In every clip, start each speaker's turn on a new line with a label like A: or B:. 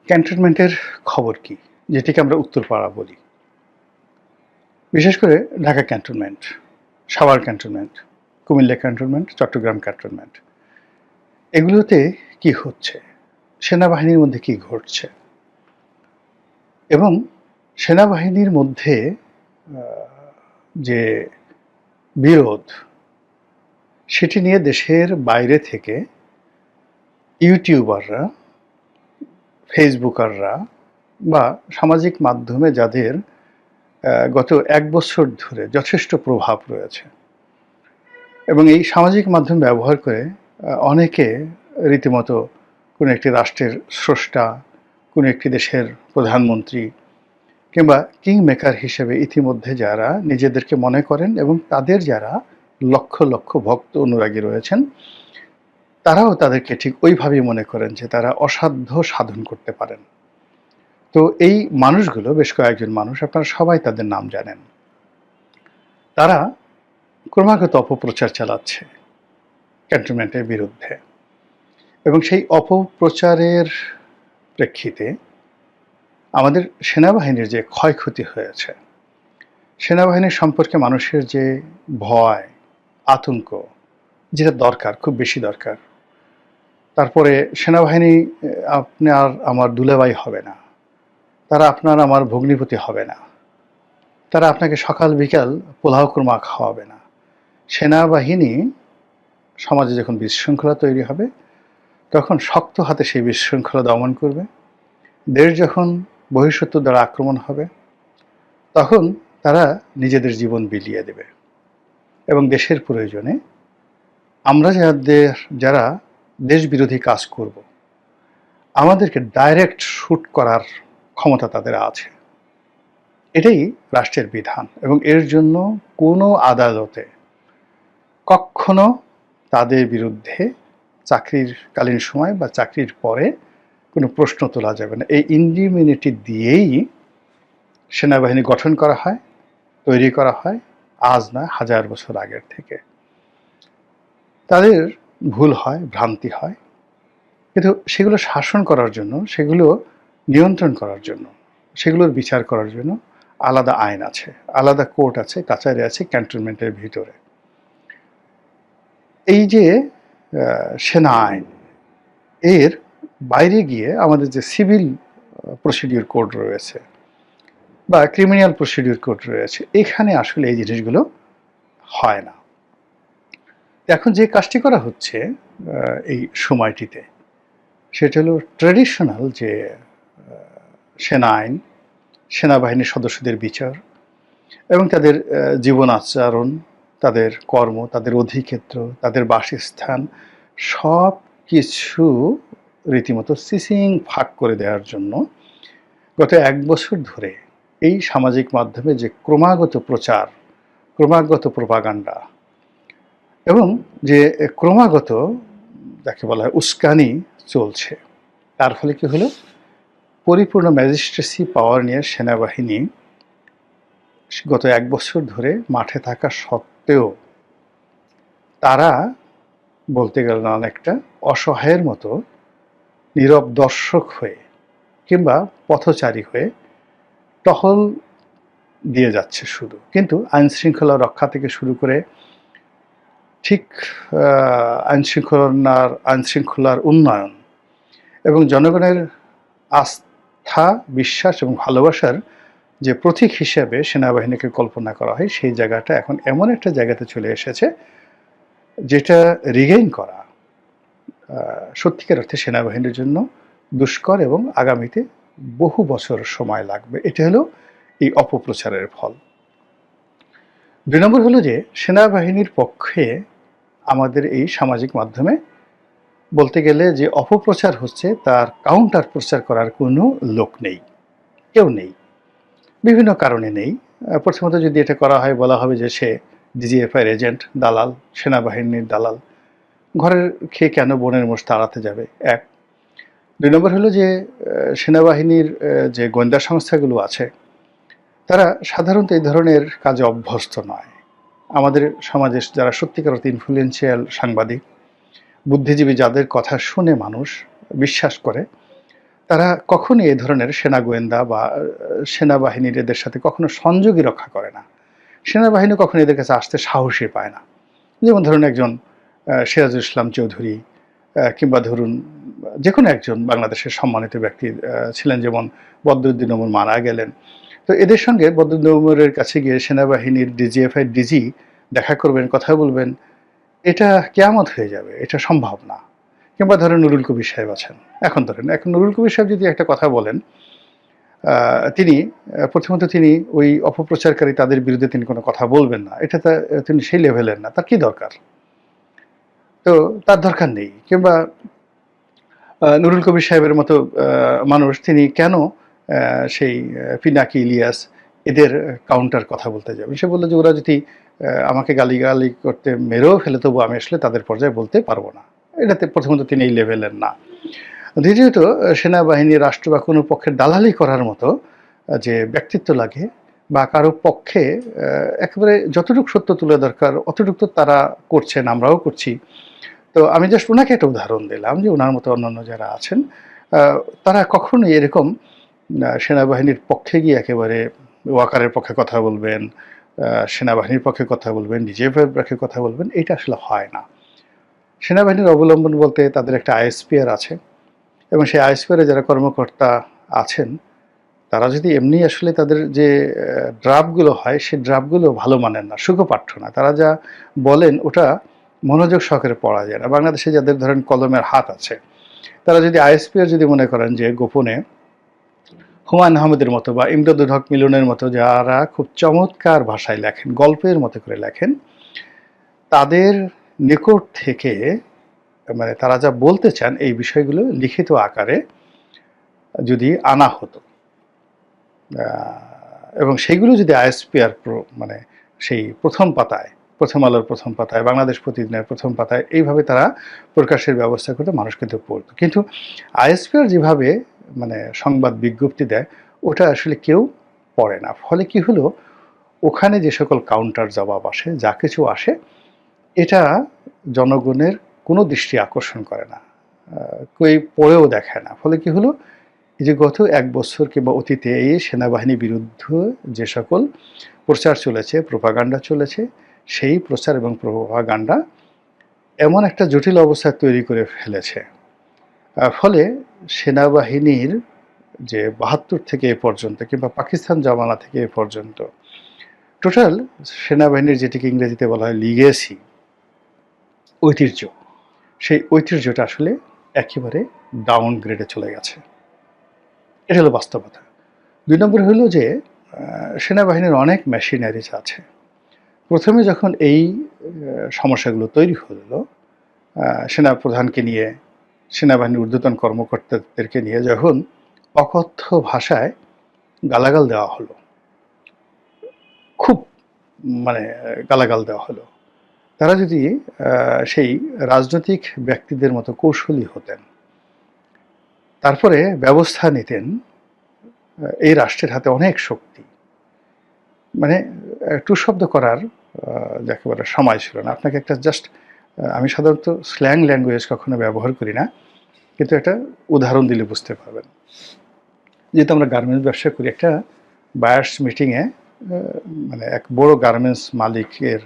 A: ক্যান্টনমেন্টের খবর কি? যেটিকে আমরা উত্তরপাড়া বলি। বিশেষ করে Dhaka cantonment, Savar cantonment, Comilla cantonment, Chittagong cantonment. এগুলোতে কি হচ্ছে? সেনাবাহিনীর মধ্যে কি ঘটছে? এবং সেনাবাহিনীর মধ্যে যে বিরোধ, সেটি নিয়ে দেশের বাইরে থেকে ইউটিউবাররা, ফেসবুকাররা বা সামাজিক মাধ্যমে যাদের গত ১ বছর ধরে যথেষ্ট প্রভাব রয়েছে এবং এই সামাজিক মাধ্যম ব্যবহার করে অনেকে রীতিমতো কোনো একটি রাষ্ট্রের স্রষ্টা, কোনো একটি দেশের প্রধানমন্ত্রী কিংবা কিং মেকার হিসেবে ইতিমধ্যে যারা নিজেদেরকে মনে করেন এবং তাদের যারা লক্ষ লক্ষ ভক্ত অনুরাগী রয়েছেন, তারাও তাদেরকে ঠিক ওইভাবেই মনে করেন যে তারা অসাধ্য সাধন করতে পারেন। তো এই মানুষগুলো, বেশ কয়েকজন মানুষ, আপনারা সবাই তাদের নাম জানেন, তারা ক্রমাগত অপপ্রচার চালাচ্ছে ক্যান্টনমেন্টের বিরুদ্ধে এবং সেই অপপ্রচারের প্রেক্ষিতে আমাদের সেনাবাহিনীর যে ক্ষয়ক্ষতি হয়েছে, সেনাবাহিনীর সম্পর্কে মানুষের যে ভয়, আতঙ্ক, যেটা দরকার, খুব বেশি দরকার। তারপরে সেনাবাহিনী আপনার আমার দুলাভাই হবে না, তারা আপনার আমার ভগ্নিপতি হবে না, তারা আপনাকে সকাল বিকাল পোলাও কুরমা খাওয়াবে না। সেনাবাহিনী সমাজে যখন বিশৃঙ্খলা তৈরি হবে, তখন শক্ত হাতে সেই বিশৃঙ্খলা দমন করবে। দেশ যখন বহিঃশত্রু দ্বারা আক্রমণ হবে, তখন তারা নিজেদের জীবন বিলিয়ে দেবে এবং দেশের প্রয়োজনে আমরা যারা দেশ বিরোধী কাজ করব, আমাদেরকে ডাইরেক্ট শুট করার ক্ষমতা তাদের আছে। এটাই রাষ্ট্রের বিধান এবং এর জন্য কোনো আদালতে কখনো তাদের বিরুদ্ধে চাকরির কালীন সময় বা চাকরির পরে কোনো প্রশ্ন তোলা যাবে না। এই ইন্ডিমিউনিটি দিয়েই সেনাবাহিনী গঠন করা হয়, তৈরি করা হয়, আজ নয় হাজার বছর আগের থেকে। তাদের ভুল হয়, ভ্রান্তি হয়, কিন্তু সেগুলো শাসন করার জন্য, সেগুলো নিয়ন্ত্রণ করার জন্য, সেগুলোর বিচার করার জন্য আলাদা আইন আছে, আলাদা কোর্ট আছে, কাছারি আছে ক্যান্টনমেন্টের ভিতরে। এই যে সেনা আইন, এর বাইরে গিয়ে আমাদের যে সিভিল প্রসিডিউর কোড রয়েছে বা ক্রিমিনাল প্রসিডিউর কোড রয়েছে, এখানে আসলে এই জিনিসগুলো হয় না। এখন যে কাজটি করা হচ্ছে এই সময়টিতে, সেটা হলো ট্র্যাডিশনাল যে সেনা আইন, সেনাবাহিনীর সদস্যদের বিচার এবং তাদের জীবন আচরণ, তাদের কর্ম, তাদের অধিক্ষেত্র, তাদের বাসস্থান, সব কিছু রীতিমতো সিসিং ফাঁক করে দেওয়ার জন্য গত ১ বছর ধরে এই সামাজিক মাধ্যমে যে ক্রমাগত প্রচার, ক্রমাগত প্রোপাগান্ডা এবং যে ক্রমাগত যাকে বলা হয় উস্কানি চলছে, তার ফলে কি হলো, পরিপূর্ণ ম্যাজিস্ট্রেসি পাওয়ার নিয়ে সেনাবাহিনী গত ১ বছর ধরে মাঠে থাকা সত্ত্বেও তারা বলতে গেলে অনেকটা অসহায়ের মতো নীরব দর্শক হয়ে কিংবা পথচারী হয়ে টহল দিয়ে যাচ্ছে শুধু। কিন্তু আইনশৃঙ্খলা রক্ষা থেকে শুরু করে ঠিক আইনশৃঙ্খলার উন্নয়ন এবং জনগণের আস্থা, বিশ্বাস এবং ভালোবাসার যে প্রতীক হিসেবে সেনাবাহিনীকে কল্পনা করা হয়, সেই জায়গাটা এখন এমন একটা জায়গাতে চলে এসেছে যেটা রিগেইন করা সত্যিকার অর্থে সেনাবাহিনীর জন্য দুষ্কর এবং আগামীতে বহু বছর সময় লাগবে। এটা হলো এই অপপ্রচারের ফল। ২ নম্বর হলো যে সেনাবাহিনীর পক্ষে আমাদের এই সামাজিক মাধ্যমে বলতে গেলে যে অপপ্রচার হচ্ছে, তার কাউন্টার প্রচার করার কোনো লোক নেই, কেউ নেই, বিভিন্ন কারণে নেই। প্রথমত যদি এটা করা হয়, বলা হবে যে সে ডিজিএফআইয়ের এজেন্ট, দালাল, সেনাবাহিনীর দালাল, ঘরের খেয়ে কেন বোনের মোষ তাড়াতে যাবে, এক। ২ নম্বর হলো যে সেনাবাহিনীর যে গোয়েন্দা সংস্থাগুলো আছে, তারা সাধারণত এই ধরনের কাজে অভ্যস্ত নয়। আমাদের সমাজে যারা সত্যিকার অর্থে ইনফ্লুয়েন্সিয়াল সাংবাদিক, বুদ্ধিজীবী, যাদের কথা শুনে মানুষ বিশ্বাস করে, তারা কখনোই এই ধরনের সেনা গোয়েন্দা বা সেনাবাহিনীর এদের সাথে কখনো সংযোগই রক্ষা করে না। সেনাবাহিনী কখনো এদের কাছে আসতে সাহসই পায় না। যেমন ধরুন একজন সিরাজুল ইসলাম চৌধুরী কিংবা ধরুন যেকোনো একজন বাংলাদেশের সম্মানিত ব্যক্তি ছিলেন, যেমন বদরুদ্দীন ওমর মারা গেলেন। তো এদের সঙ্গে বদরুদ্দীন ওমরের কাছে গিয়ে সেনাবাহিনীর ডিজিএফআই ডিজি দেখা করবেন, কথা বলবেন, এটা কেয়ামত হয়ে যাবে, এটা সম্ভব না। কিংবা ধরেন নুরুল কবির সাহেব আছেন, এখন নুরুল কবির সাহেব যদি একটা কথা বলেন, তিনি প্রথমত তিনি ওই অপপ্রচারকারী তাদের বিরুদ্ধে তিনি কোনো কথা বলবেন না, এটা তিনি সেই লেভেলের না, তার কি দরকার? তো তার দরকার নেই। কিংবা নুরুল কবির সাহেবের মতো মানুষ, তিনি কেন সেই পিনাকি, ইলিয়াস এদের কাউন্টার কথা বলতে যাবেন? সে বলল যে ওরা যদি আমাকে গালিগালি করতে মেরেও ফেলে, তবু আমি আসলে তাদের পর্যায়ে বলতে পারবো না। এটাতে প্রথমত তিনি এই লেভেলের না। দ্বিতীয়ত সেনাবাহিনী, রাষ্ট্র বা কোনো পক্ষের দালালি করার মতো যে ব্যক্তিত্ব লাগে বা কারো পক্ষে একেবারে যতটুকু সত্য তুলে দরকার অতটুকু তো তারা করছেন, আমরাও করছি। তো আমি জাস্ট ওনাকে একটা উদাহরণ দিলাম যে ওনার মতো অন্যান্য যারা আছেন তারা কখনোই এরকম সেনাবাহিনীর পক্ষে গিয়ে একেবারে ওয়াকারের পক্ষে কথা বলবেন, সেনাবাহিনীর পক্ষে কথা বলবেন, ডিজিএফআইয়ের পক্ষে কথা বলবেন, এটা আসলে হয় না। সেনাবাহিনীর অবলম্বন বলতে তাদের একটা আইএসপিআর আছে, এবং সেই আইএসপিআরে যারা কর্মকর্তা আছেন তারা যদি এমনি আসলে তাদের যে ড্রাফটগুলো হয় সেই ড্রাফটগুলো ভালো মানের না, সুখপাঠ্য না। তারা যা বলেন ওটা মনোযোগ সহকারে পড়া যায় না। বাংলাদেশে যাদের ধরেন কলমের হাত আছে, তারা যদি আইএসপিআর যদি মনে করেন যে গোপনে হুমায়ুন আহমেদের মতো বা ইমদাদুল হক মিলনের মতো যারা খুব চমৎকার ভাষায় লেখেন, গল্পের মতো করে লেখেন, তাদের নিকট থেকে মানে তারা যা বলতে চান এই বিষয়গুলো লিখিত আকারে যদি আনা হতো এবং সেইগুলো যদি আইএসপিআর মানে সেই প্রথম পাতায়, প্রথম আলোর প্রথম পাতায়, বাংলাদেশ প্রতিদিনের প্রথম পাতায় এইভাবে তারা প্রকাশের ব্যবস্থা করতে মানুষ কিন্তু পড়তো। কিন্তু আইএসপিআর যেভাবে মানে সংবাদ বিজ্ঞপ্তি দেয় ওটা আসলে কেউ পড়ে না। ফলে কি হলো, ওখানে যে সকল কাউন্টার জবাব আসে, যা কিছু আসে, এটা জনগণের কোনো দৃষ্টি আকর্ষণ করে না, কেউ পড়েও দেখে না। ফলে কি হলো, এই যে গত 1 বছর কিংবা অতীতে এই সেনাবাহিনীর বিরুদ্ধে যে সকল প্রচার চলেছে, প্রোপাগান্ডা চলেছে, সেই প্রচার এবং প্রোপাগান্ডা এমন একটা জটিল অবস্থা তৈরি করে ফেলেছে। ফলে সেনাবাহিনীর যে ৭২ থেকে এ পর্যন্ত কিংবা পাকিস্তান জমানা থেকে এ পর্যন্ত টোটাল সেনাবাহিনীর যেটিকে ইংরেজিতে বলা হয় লিগেসি, ঐতিহ্য, সেই ঐতিহ্যটা আসলে একেবারে ডাউনগ্রেডে চলে গেছে। এটা হলো বাস্তবতা। ২ নম্বর হলো যে সেনাবাহিনীর অনেক মেশিনারিজ আছে। প্রথমে যখন এই সমস্যাগুলো তৈরি হলো, সেনাপ্রধানকে নিয়ে, সেনাবাহিনীর ঊর্ধ্বতন কর্মকর্তাদেরকে নিয়ে যখন অকথ্য ভাষায় গালাগাল দেওয়া হলো, খুব মানে গালাগাল দেওয়া হলো, তারা যদি সেই রাজনৈতিক ব্যক্তিদের মতো কৌশলী হতেন, তারপরে ব্যবস্থা নিতেন, এই রাষ্ট্রের হাতে অনেক শক্তি, মানে টুশব্দ করার একেবারে সময় ছিল না। আপনাকে একটা জাস্ট, আমি সাধারণত স্ল্যাং ল্যাঙ্গুয়েজ কখনো ব্যবহার করি না, কিন্তু একটা উদাহরণ দিলে বুঝতে পারবেন। যেহেতু আমরা গার্মেন্টস ব্যবসা করি, একটা বায়ার্স মিটিংয়ে মানে এক বড় গার্মেন্টস মালিকের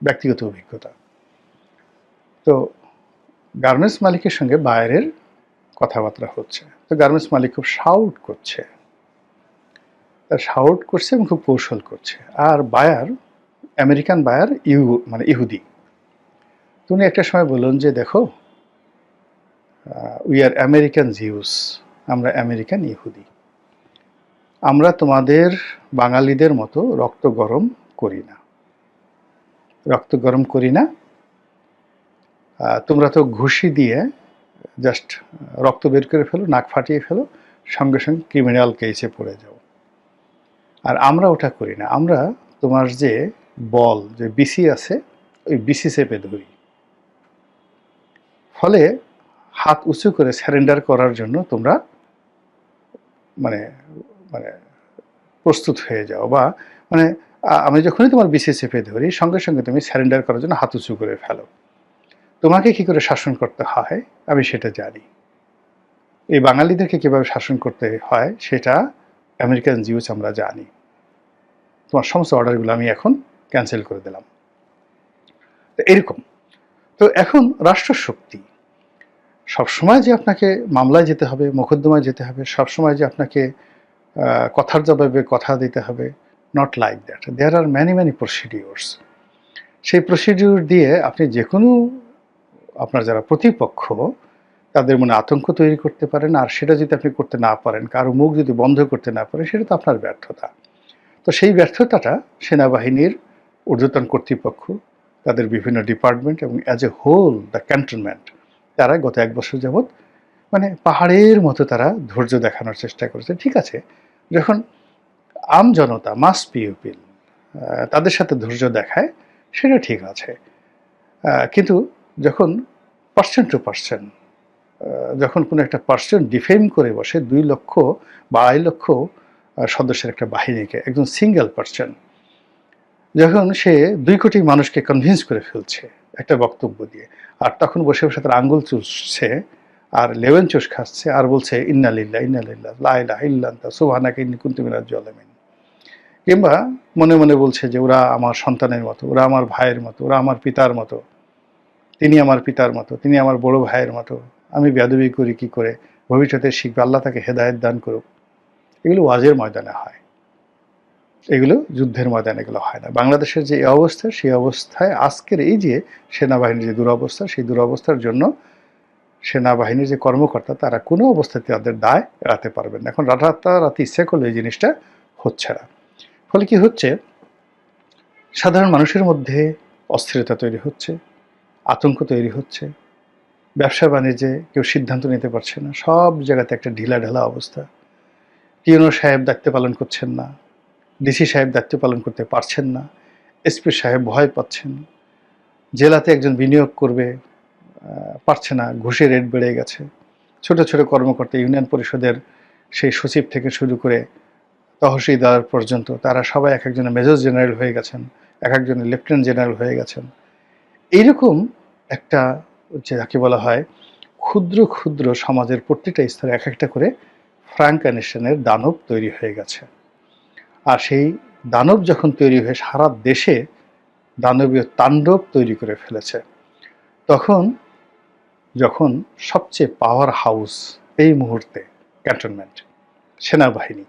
A: ব্যক্তিগত অভিজ্ঞতা। তো গার্মেন্টস মালিকের সঙ্গে বায়ারের কথাবার্তা হচ্ছে, তো গার্মেন্টস মালিক খুব শাউট করছে, শাউট করছে এবং খুব কৌশল করছে। আর বায়ার, আমেরিকান বায়ার, মানে ইহুদি। তুমি একটা সময় বলুন যে দেখো, উই আর আমেরিকান জিউস, আমরা আমেরিকান ইহুদি, আমরা তোমাদের বাঙালিদের মতো রক্ত গরম করি না, রক্ত গরম করি না। তোমরা তো ঘুষি দিয়ে জাস্ট রক্ত বের করে ফেলো, নাক ফাটিয়ে ফেলো, সঙ্গে সঙ্গে ক্রিমিনাল কেসে পড়ে যাও। আর আমরা ওটা করি না, আমরা তোমার যে বল, যে বিসি আছে, ওই বিসি চেপে ধরি। ফলে হাত উঁচু করে সারেন্ডার করার জন্য তোমরা মানে মানে প্রস্তুত হয়ে যাও, বা মানে আমি যখনই তোমার বিসি চেপে ধরি সঙ্গে সঙ্গে তুমি সারেন্ডার করার জন্য হাত উঁচু করে ফেলো। তোমাকে কি করে শাসন করতে হয় আমি সেটা জানি। এই বাঙালিদেরকে কিভাবে শাসন করতে হয় সেটা আমেরিকান জিউস আমরা জানি। তোমার সমস্ত অর্ডারগুলো আমি এখন ক্যান্সেল করে দিলাম। তো এরকম। তো এখন রাষ্ট্রশক্তি সবসময় যে আপনাকে মামলায় যেতে হবে, মোকদ্দমায় যেতে হবে, সবসময় যে আপনাকে কথার জবাবে কথা দিতে হবে, not like that. There are many procedures. সেই প্রসিডিওর দিয়ে আপনি যে কোনো আপনার যারা প্রতিপক্ষ তাদের মনে আতঙ্ক তৈরি করতে পারেন, আর সেটা যদি আপনি করতে না পারেন, কারো মুখ যদি বন্ধ করতে না পারেন, সেটা তো আপনার ব্যর্থতা। তো সেই ব্যর্থতাটা সেনাবাহিনীর ঊর্ধ্বতন কর্তৃপক্ষ, তাদের বিভিন্ন ডিপার্টমেন্ট এবং as a whole the cantonment, তারা গত 1 বছর যাবৎ মানে পাহাড়ের মতো তারা ধৈর্য দেখানোর চেষ্টা করেছে। ঠিক আছে, যখন জনতা মাস পিউপিল তাদের সাথে ধৈর্য দেখায় সেটা ঠিক আছে, কিন্তু যখন পার্সেন্ট টু পার্সেন্ট, যখন কোনো একটা পার্সন ডিফেম করে বসে 2 লক্ষ বা 2.5 লক্ষ সদস্যের একটা বাহিনীকে, একজন সিঙ্গেল পার্সন, যখন সে 2 কোটি মানুষকে কনভিন্স করে ফেলছে একটা বক্তব্য দিয়ে, আর তখন বসে বসে তার আঙ্গুল চুষছে আর লেমন চুষ খাচ্ছে আর বলছে ইন্না লিল্লাহ ইন্না লিল্লাহ লা ইলাহা ইল্লা আনতা সুবহানাকা ইন্নী কুনতু মিনাজ জালিমিন, কিংবা মনে মনে বলছে যে ওরা আমার সন্তানের মতো, ওরা আমার ভাইয়ের মতো, ওরা আমার পিতার মতো, তিনি আমার পিতার মতো, তিনি আমার বড় ভাইয়ের মতো, আমি বেয়াদবি করি কি করে, ভবিষ্যতে শিখবে, আল্লাহ তাকে হেদায়েত দান করুক। এগুলো ওয়াজের ময়দানে হয়, এগুলো যুদ্ধের ময়দানে এগুলো হয় না। বাংলাদেশের যে অবস্থা, সেই অবস্থায় আজকের এই যে সেনাবাহিনীর যে দুরবস্থা, সেই দুরবস্থার জন্য সেনাবাহিনীর যে কর্মকর্তা তারা কোনো অবস্থাতে তাদের দায় এড়াতে পারবেন না। এখন রাতারাতি ইচ্ছা করলে এই জিনিসটা হচ্ছে না। ফলে কি হচ্ছে, সাধারণ মানুষের মধ্যে অস্থিরতা তৈরি হচ্ছে, আতঙ্ক তৈরি হচ্ছে, ব্যবসা বাণিজ্যে কেউ সিদ্ধান্ত নিতে পারছে না, সব জায়গাতে একটা ঢিলাঢালা অবস্থা। টিএনও সাহেব দায়িত্ব পালন করছেন না, ডিসি সাহেব দায়িত্ব পালন করতে পারছেন না, এসপি সাহেব ভয় পাচ্ছেন, জেলাতে একজন বিনিয়োগ করবে পারছে না, ঘুষের রেট বেড়ে গেছে, ছোট ছোট কর্মকর্তা, ইউনিয়ন পরিষদের সেই সচিব থেকে শুরু করে তহসিলদার পর্যন্ত, তারা সবাই এক একজনের মেজর জেনারেল হয়ে গেছেন, এক একজনের লেফটেন্যান্ট জেনারেল হয়ে গেছেন। এইরকম একটা যে যাকে বলা হয় ক্ষুদ্র ক্ষুদ্র সমাজের প্রতিটা স্তরে এক একটা করে ফ্রাঙ্কানেশনের দানব তৈরি হয়ে গেছে। আর সেই দানব যখন তৈরি হয়ে সারা দেশে দানবীয় তাণ্ডব তৈরি করে ফেলেছে, যখন সবচেয়ে পাওয়ার হাউস এই মুহূর্তে ক্যান্টনমেন্ট, সেনাবাহিনী,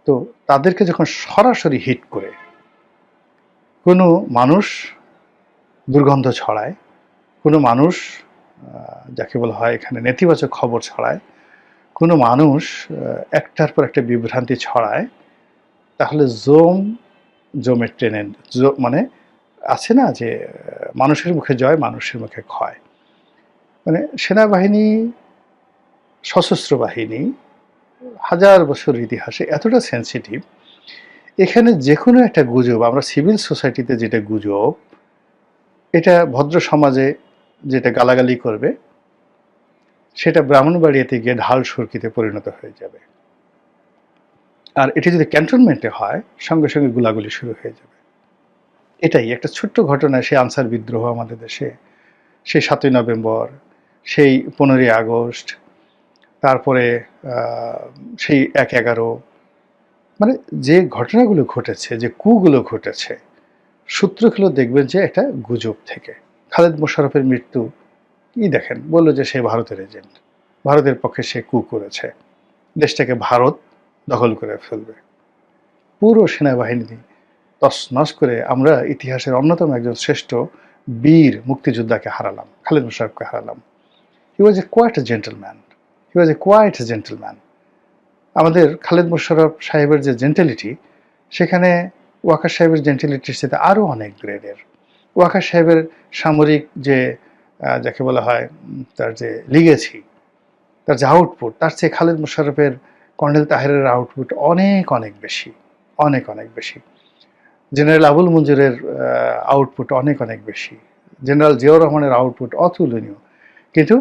A: তো তাদেরকে যখন সরাসরি হিট করে কোনো মানুষ দুর্গন্ধ ছড়ায়, কোনো মানুষ যাকে বলা হয় এখানে নেতিবাচক খবর ছড়ায়, কোনো মানুষ একটার পর একটা বিভ্রান্তি ছড়ায়, তাহলে জমে টেনে, মানে আছে না যে মানুষের মুখে জয় মানুষের মুখে ক্ষয়। মানে সেনাবাহিনী, সশস্ত্র বাহিনী 1000 বছর ইতিহাসে এতটা সেন্সিটিভ, এখানে যে কোনো একটা গুজব, আমরা সিভিল সোসাইটিতে যেটা গুজব, এটা ভদ্র সমাজে যেটা গালাগালি করবে, সেটা ব্রাহ্মণবাড়িয়াতে গিয়ে ঢাল সুরকিতে পরিণত হয়ে যাবে। আর এটি যদি ক্যান্টনমেন্টে হয়, সঙ্গে সঙ্গে গোলাগুলি শুরু হয়ে যাবে। এটাই একটা ছোট্ট ঘটনা, সেই আনসার বিদ্রোহ আমাদের দেশে, সেই 7ই নভেম্বর, সেই 15ই আগস্ট, তারপরে সেই 1/11, মানে যে ঘটনাগুলো ঘটেছে, যে কুগুলো ঘটেছে, সূত্রগুলো দেখবেন যে একটা গুজব থেকে। খালেদ মোশাররফের মৃত্যু কি দেখেন, বলল যে সে ভারতের এজেন্ট, ভারতের পক্ষে সে কু করেছে, দেশটাকে ভারত দখল করে ফেলবে। পুরো সেনাবাহিনী তছনছ করে আমরা ইতিহাসের অন্যতম একজন শ্রেষ্ঠ বীর মুক্তিযোদ্ধাকে হারালাম, খালেদ মোশাররফকে হারালাম। হি ওয়াজ এ কোয়াইট জেন্টলম্যান, হি ওয়াজ এ কোয়াইট জেন্টলম্যান। আমাদের খালেদ মোশাররফ সাহেবের যে জেন্টেলিটি, সেখানে ওয়াকার সাহেবের জেন্টেলিটির সাথে আরও অনেক গ্রেডের। ওয়াকার সাহেবের সামরিক যে যাকে বলা হয় তার যে লিগেছি, তার যে আউটপুট, তার চেয়ে খালেদ মোশাররফের, কর্নেল তাহেরের আউটপুট অনেক অনেক বেশি, অনেক অনেক বেশি। জেনারেল আবুল মঞ্জুরের আউটপুট অনেক অনেক বেশি, জেনারেল জিয়াউর রহমানের আউটপুট অতুলনীয়। কিন্তু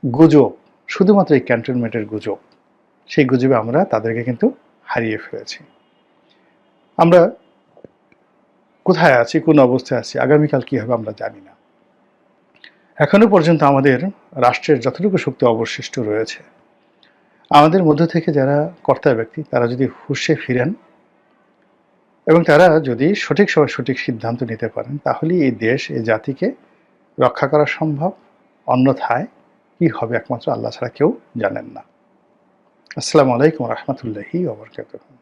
A: গুজব, শুধুমাত্র এই ক্যান্টনমেন্টের গুজব, সেই গুজবে আমরা তাদেরকে কিন্তু হারিয়ে ফেলেছি। আমরা কোথায় আছি, কোন অবস্থায় আছি, আগামীকাল কী হবে আমরা জানি না। এখনো পর্যন্ত আমাদের রাষ্ট্রের যতটুকু শক্তি অবশিষ্ট রয়েছে, আমাদের মধ্য থেকে যারা কর্তা ব্যক্তি তারা যদি হুঁশে ফিরেন এবং তারা যদি সঠিক সময়ে সঠিক সিদ্ধান্ত নিতে পারেন, তাহলেই এই দেশ, এই জাতিকে রক্ষা করা সম্ভব। অন্যথায় কি হবে একমাত্র আল্লাহ ছাড়া কেউ জানেন না। আসসালামু আলাইকুম ওয়া রাহমাতুল্লাহি ওয়া বারাকাতুহু।